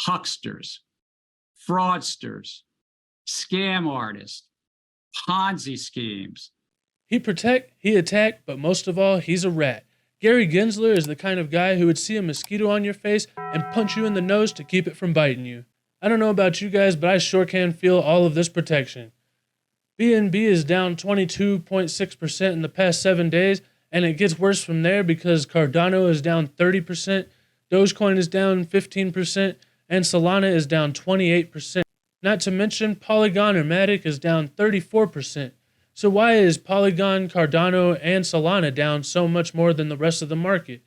hucksters, fraudsters, scam artists, Ponzi schemes. He protect, he attack, but most of all, he's a rat. Gary Gensler is the kind of guy who would see a mosquito on your face and punch you in the nose to keep it from biting you. I don't know about you guys, but I sure can feel all of this protection. BNB is down 22.6% in the past 7 days, and it gets worse from there because Cardano is down 30%, Dogecoin is down 15%, and Solana is down 28%. Not to mention Polygon or Matic is down 34%. So why is Polygon, Cardano, and Solana down so much more than the rest of the market?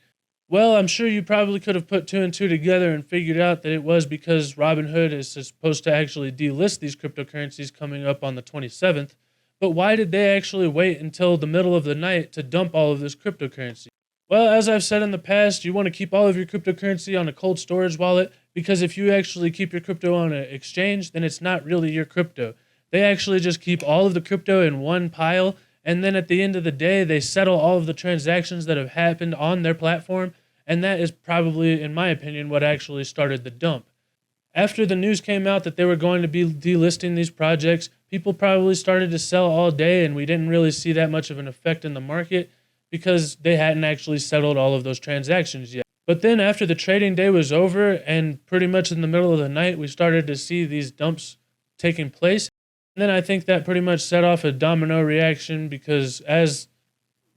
Well, I'm sure you probably could have put two and two together and figured out that it was because Robinhood is supposed to actually delist these cryptocurrencies coming up on the 27th. But why did they actually wait until the middle of the night to dump all of this cryptocurrency? Well, as I've said in the past, you want to keep all of your cryptocurrency on a cold storage wallet because if you actually keep your crypto on an exchange, then it's not really your crypto. They actually just keep all of the crypto in one pile, and then at the end of the day, they settle all of the transactions that have happened on their platform, and that is probably, in my opinion, what actually started the dump. After the news came out that they were going to be delisting these projects, people probably started to sell all day, and we didn't really see that much of an effect in the market because they hadn't actually settled all of those transactions yet. But then after the trading day was over, and pretty much in the middle of the night, we started to see these dumps taking place. And then I think that pretty much set off a domino reaction because as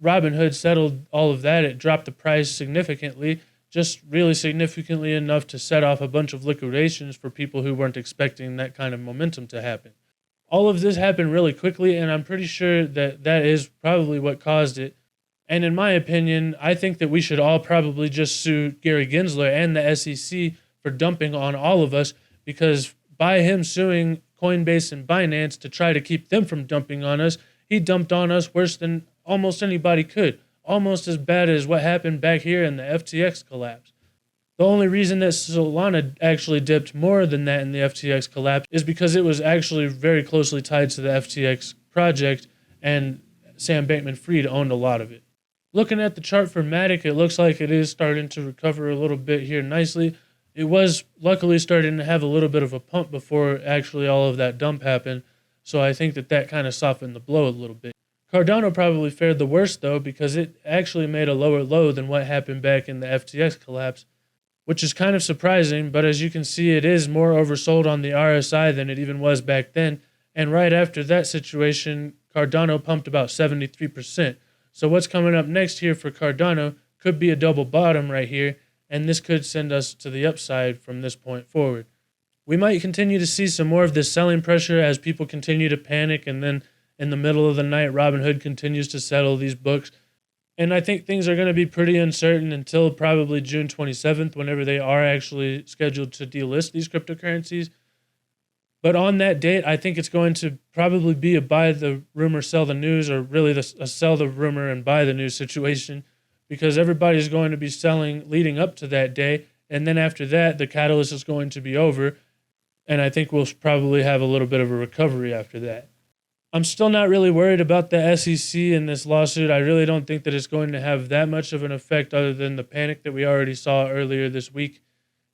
Robinhood settled all of that, it dropped the price significantly, just really significantly enough to set off a bunch of liquidations for people who weren't expecting that kind of momentum to happen. All of this happened really quickly, and I'm pretty sure that that is probably what caused it. And in my opinion, I think that we should all probably just sue Gary Gensler and the SEC for dumping on all of us because by him suing Coinbase and Binance to try to keep them from dumping on us, he dumped on us worse than almost anybody could, almost as bad as what happened back here in the FTX collapse. The only reason that Solana actually dipped more than that in the FTX collapse is because it was actually very closely tied to the FTX project, and Sam Bankman-Fried owned a lot of it. Looking at the chart for Matic, it looks like it is starting to recover a little bit here nicely. It was luckily starting to have a little bit of a pump before actually all of that dump happened, so I think that that kind of softened the blow a little bit. Cardano probably fared the worst though because it actually made a lower low than what happened back in the FTX collapse, which is kind of surprising, but as you can see, it is more oversold on the RSI than it even was back then, and right after that situation, Cardano pumped about 73%. So what's coming up next here for Cardano could be a double bottom right here, and this could send us to the upside from this point forward. We might continue to see some more of this selling pressure as people continue to panic, and then in the middle of the night, Robinhood continues to settle these books. And I think things are going to be pretty uncertain until probably June 27th, whenever they are actually scheduled to delist these cryptocurrencies. But on that date, I think it's going to probably be a buy the rumor, sell the news, or really a sell the rumor and buy the news situation, because everybody's going to be selling leading up to that day. And then after that, the catalyst is going to be over. And I think we'll probably have a little bit of a recovery after that. I'm still not really worried about the SEC in this lawsuit. I really don't think that it's going to have that much of an effect other than the panic that we already saw earlier this week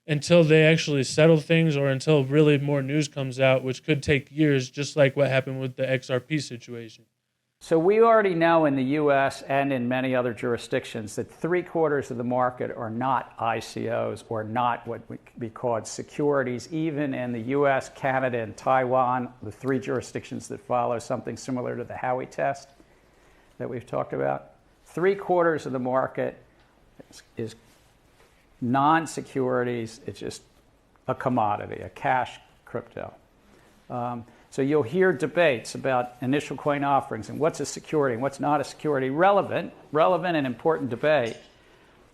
until they actually settle things or until really more news comes out, which could take years, just like what happened with the XRP situation. So we already know in the U.S. and in many other jurisdictions that 3/4 of the market are not ICOs or not what would be called securities. Even in the U.S., Canada, and Taiwan, the three jurisdictions that follow something similar to the Howey test that we've talked about, 3/4 of the market is non-securities. It's just a commodity, a cash crypto. So you'll hear debates about initial coin offerings and what's a security and what's not a security. Relevant and important debate.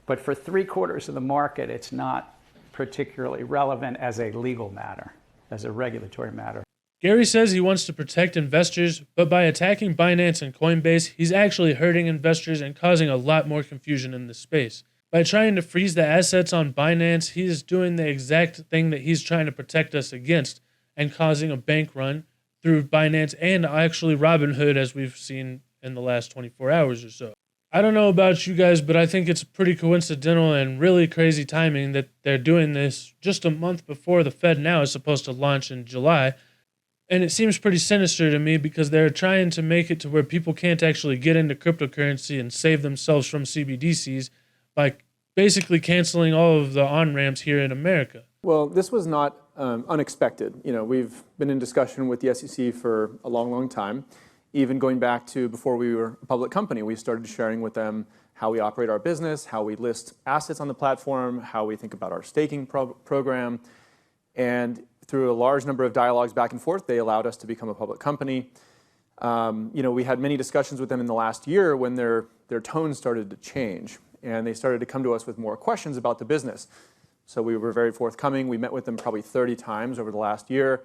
But for 3/4 of the market, it's not particularly relevant as a legal matter, as a regulatory matter. Gary says he wants to protect investors, but by attacking Binance and Coinbase, he's actually hurting investors and causing a lot more confusion in this space. By trying to freeze the assets on Binance, he is doing the exact thing that he's trying to protect us against, and causing a bank run through Binance and actually Robinhood, as we've seen in the last 24 hours or so. I don't know about you guys, but I think it's pretty coincidental and really crazy timing that they're doing this just a month before the Fed now is supposed to launch in July. And it seems pretty sinister to me because they're trying to make it to where people can't actually get into cryptocurrency and save themselves from CBDCs by basically canceling all of the on-ramps here in America. Well, this was not unexpected. We've been in discussion with the SEC for a long, long time. Even going back to before we were a public company, we started sharing with them how we operate our business, how we list assets on the platform, how we think about our staking program. And through a large number of dialogues back and forth, they allowed us to become a public company. We had many discussions with them in the last year when their tone started to change, and they started to come to us with more questions about the business. So we were very forthcoming. We met with them probably 30 times over the last year.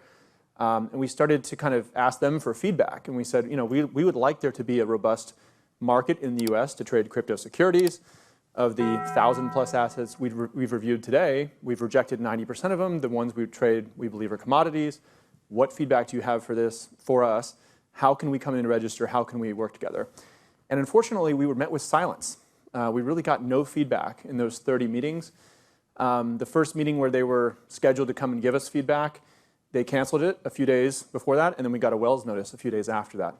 And we started to kind of ask them for feedback. And we said, we would like there to be a robust market in the US to trade crypto securities. Of the 1,000+ assets we've reviewed today, we've rejected 90% of them. The ones we trade, we believe, are commodities. What feedback do you have for this, for us? How can we come in and register? How can we work together? And unfortunately, we were met with silence. We really got no feedback in those 30 meetings. The first meeting where they were scheduled to come and give us feedback, they canceled it a few days before that, and then we got a Wells notice a few days after that.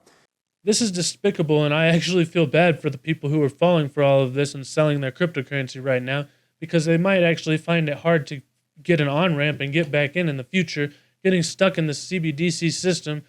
This is despicable, and I actually feel bad for the people who are falling for all of this and selling their cryptocurrency right now, because they might actually find it hard to get an on-ramp and get back in the future, getting stuck in the CBDC system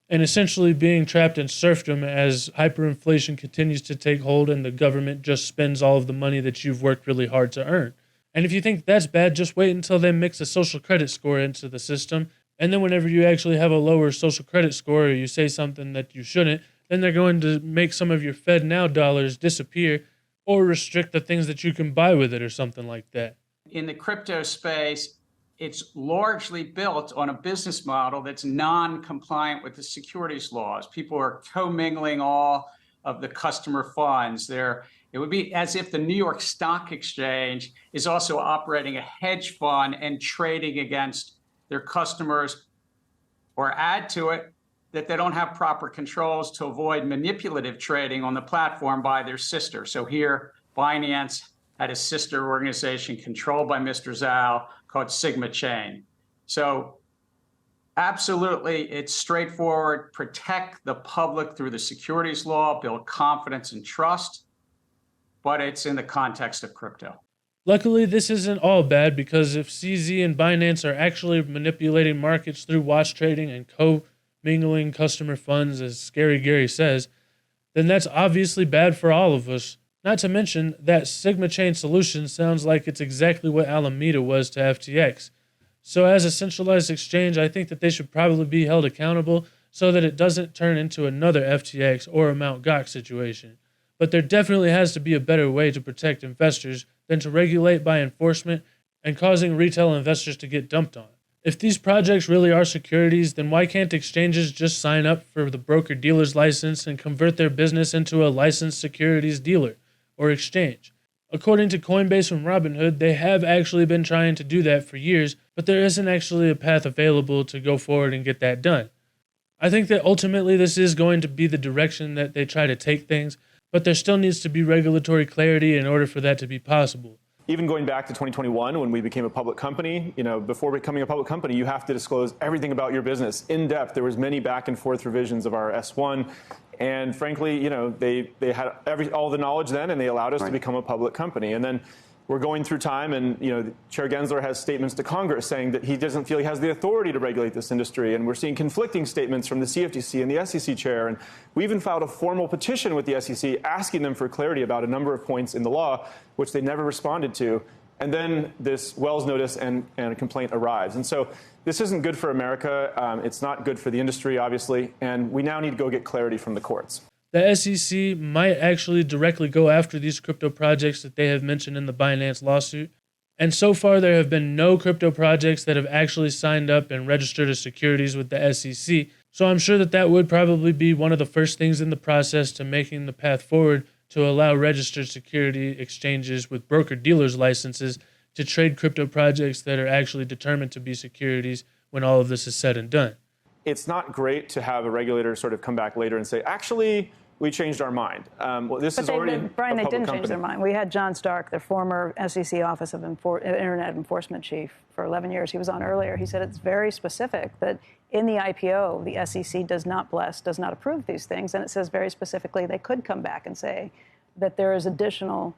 and essentially being trapped in serfdom as hyperinflation continues to take hold and the government just spends all of the money that you've worked really hard to earn. And if you think that's bad, just wait until they mix a social credit score into the system. And then whenever you actually have a lower social credit score or you say something that you shouldn't, then they're going to make some of your Fed Now dollars disappear or restrict the things that you can buy with it or something like that. In the crypto space, it's largely built on a business model that's non-compliant with the securities laws. People are commingling all of the customer funds. It would be as if the New York Stock Exchange is also operating a hedge fund and trading against their customers, or add to it that they don't have proper controls to avoid manipulative trading on the platform by their sister. So here, Binance had a sister organization controlled by Mr. Zhao called Sigma Chain. So absolutely, it's straightforward. Protect the public through the securities law, build confidence and trust, but it's in the context of crypto. Luckily, this isn't all bad because if CZ and Binance are actually manipulating markets through watch trading and co-mingling customer funds, as Scary Gary says, then that's obviously bad for all of us. Not to mention that Sigma Chain solution sounds like it's exactly what Alameda was to FTX. So as a centralized exchange, I think that they should probably be held accountable so that it doesn't turn into another FTX or a Mt. Gox situation. But there definitely has to be a better way to protect investors than to regulate by enforcement and causing retail investors to get dumped on. If these projects really are securities, then why can't exchanges just sign up for the broker-dealer's license and convert their business into a licensed securities dealer or exchange? According to Coinbase and Robinhood, they have actually been trying to do that for years, but there isn't actually a path available to go forward and get that done. I think that ultimately this is going to be the direction that they try to take things, but there still needs to be regulatory clarity in order for that to be possible. Even going back to 2021 when we became a public company, before becoming a public company, you have to disclose everything about your business in depth. There was many back and forth revisions of our S1. And frankly, they had all the knowledge then, and they allowed us to become a public company. And then we're going through time, and Chair Gensler has statements to Congress saying that he doesn't feel he has the authority to regulate this industry. And we're seeing conflicting statements from the CFTC and the SEC chair. And we even filed a formal petition with the SEC asking them for clarity about a number of points in the law, which they never responded to. And then this Wells notice and a complaint arrives. And so this isn't good for America. It's not good for the industry, obviously. And we now need to go get clarity from the courts. The SEC might actually directly go after these crypto projects that they have mentioned in the Binance lawsuit. And so far, there have been no crypto projects that have actually signed up and registered as securities with the SEC. So I'm sure that that would probably be one of the first things in the process to making the path forward to allow registered security exchanges with broker-dealers licenses to trade crypto projects that are actually determined to be securities when all of this is said and done. It's not great to have a regulator sort of come back later and say, actually, we changed our mind. Well, this is already Brian, they didn't change their mind. We had John Stark, the former SEC Office of Internet Enforcement Chief for 11 years. He was on earlier. He said it's very specific that in the IPO, the SEC does not approve these things. And it says very specifically they could come back and say that there is additional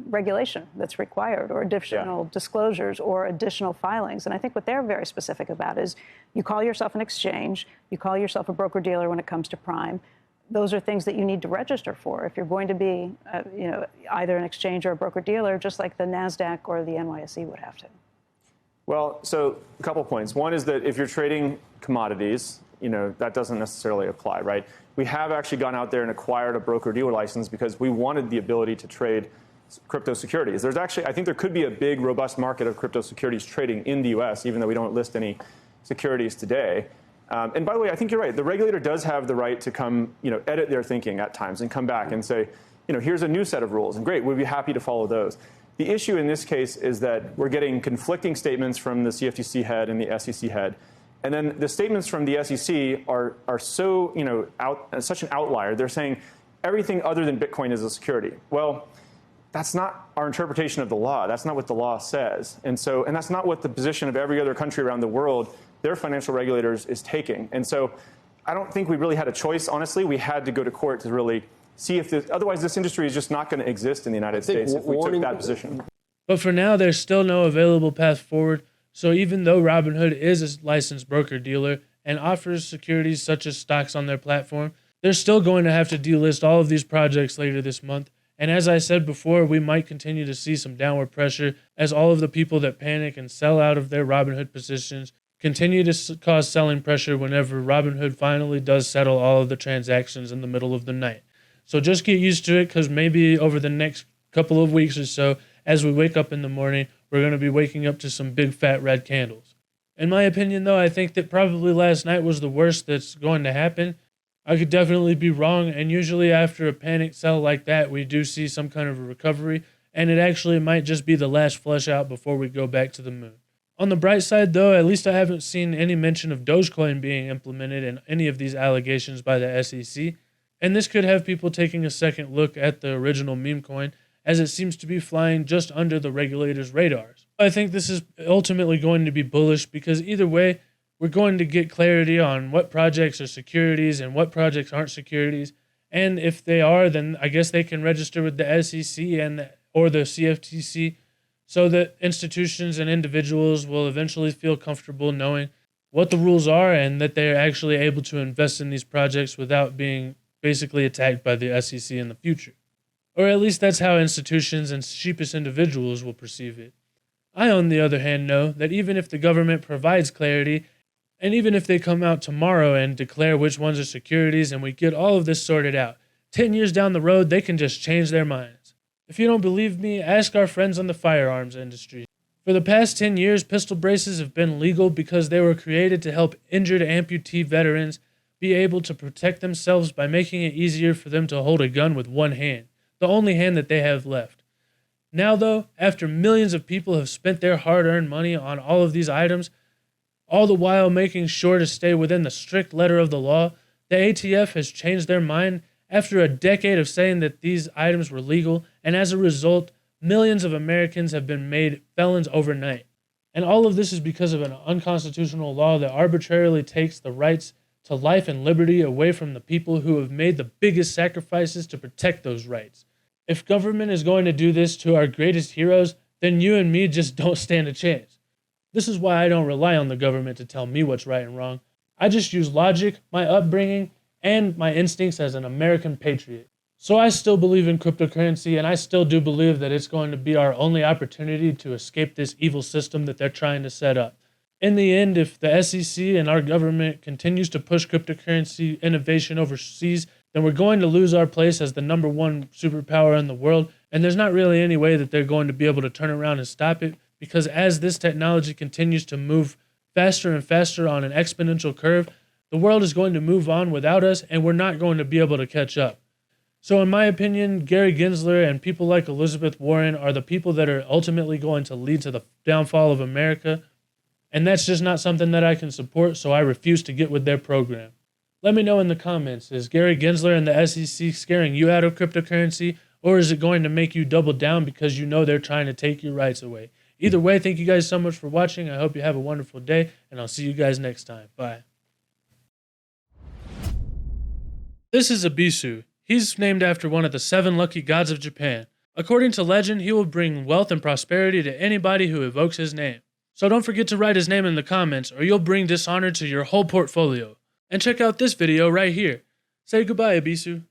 regulation that's required, or additional disclosures, or additional filings. And I think what they're very specific about is you call yourself an exchange, you call yourself a broker-dealer when it comes to prime. Those are things that you need to register for if you're going to be either an exchange or a broker-dealer, just like the NASDAQ or the NYSE would have to. Well, so a couple points. One is that if you're trading commodities, that doesn't necessarily apply, right? We have actually gone out there and acquired a broker-dealer license because we wanted the ability to trade crypto securities. There's actually, I think there could be a big, robust market of crypto securities trading in the U.S., even though we don't list any securities today. And by the way, I think you're right. The regulator does have the right to come, edit their thinking at times and come back and say, here's a new set of rules, and great, we'd be happy to follow those. The issue in this case is that we're getting conflicting statements from the CFTC head and the SEC head. And then the statements from the SEC are so, such an outlier. They're saying everything other than Bitcoin is a security. Well, that's not our interpretation of the law. That's not what the law says. And that's not what the position of every other country around the world, their financial regulators, is taking. And so I don't think we really had a choice, honestly. We had to go to court to really see if otherwise this industry is just not going to exist in the United States if we took that position. But for now, there's still no available path forward. So even though Robinhood is a licensed broker-dealer and offers securities such as stocks on their platform, they're still going to have to delist all of these projects later this month. And as I said before, we might continue to see some downward pressure as all of the people that panic and sell out of their Robinhood positions continue to cause selling pressure whenever Robinhood finally does settle all of the transactions in the middle of the night. So just get used to it, because maybe over the next couple of weeks or so, as we wake up in the morning, we're going to be waking up to some big fat red candles. In my opinion, though, I think that probably last night was the worst that's going to happen. I could definitely be wrong, and usually after a panic sell like that, we do see some kind of a recovery, and it actually might just be the last flush out before we go back to the moon. On the bright side, though, at least I haven't seen any mention of Dogecoin being implemented in any of these allegations by the SEC, and this could have people taking a second look at the original meme coin, as it seems to be flying just under the regulators' radars. I think this is ultimately going to be bullish, because either way, we're going to get clarity on what projects are securities and what projects aren't securities. And if they are, then I guess they can register with the SEC or the CFTC, so that institutions and individuals will eventually feel comfortable knowing what the rules are and that they're actually able to invest in these projects without being basically attacked by the SEC in the future. Or at least that's how institutions and sheepish individuals will perceive it. I, on the other hand, know that even if the government provides clarity, and even if they come out tomorrow and declare which ones are securities and we get all of this sorted out, 10 years down the road, they can just change their minds. If you don't believe me, ask our friends in the firearms industry. For the past 10 years, pistol braces have been legal because they were created to help injured amputee veterans be able to protect themselves by making it easier for them to hold a gun with one hand, the only hand that they have left. Now, though, after millions of people have spent their hard-earned money on all of these items, all the while making sure to stay within the strict letter of the law, the ATF has changed their mind after a decade of saying that these items were legal, and as a result, millions of Americans have been made felons overnight. And all of this is because of an unconstitutional law that arbitrarily takes the rights to life and liberty away from the people who have made the biggest sacrifices to protect those rights. If government is going to do this to our greatest heroes, then you and me just don't stand a chance. This is why I don't rely on the government to tell me what's right and wrong. I just use logic, my upbringing, and my instincts as an American patriot. So I still believe in cryptocurrency, and I still do believe that it's going to be our only opportunity to escape this evil system that they're trying to set up. In the end, if the SEC and our government continues to push cryptocurrency innovation overseas, then we're going to lose our place as the #1 superpower in the world, and there's not really any way that they're going to be able to turn around and stop it, because as this technology continues to move faster and faster on an exponential curve, the world is going to move on without us, and we're not going to be able to catch up. So in my opinion, Gary Gensler and people like Elizabeth Warren are the people that are ultimately going to lead to the downfall of America, and that's just not something that I can support, so I refuse to get with their program. Let me know in the comments, is Gary Gensler and the SEC scaring you out of cryptocurrency, or is it going to make you double down because you know they're trying to take your rights away? Either way, thank you guys so much for watching. I hope you have a wonderful day, and I'll see you guys next time. Bye. This is Ibisu. He's named after one of the 7 lucky gods of Japan. According to legend, he will bring wealth and prosperity to anybody who evokes his name. So don't forget to write his name in the comments, or you'll bring dishonor to your whole portfolio. And check out this video right here. Say goodbye, Ibisu.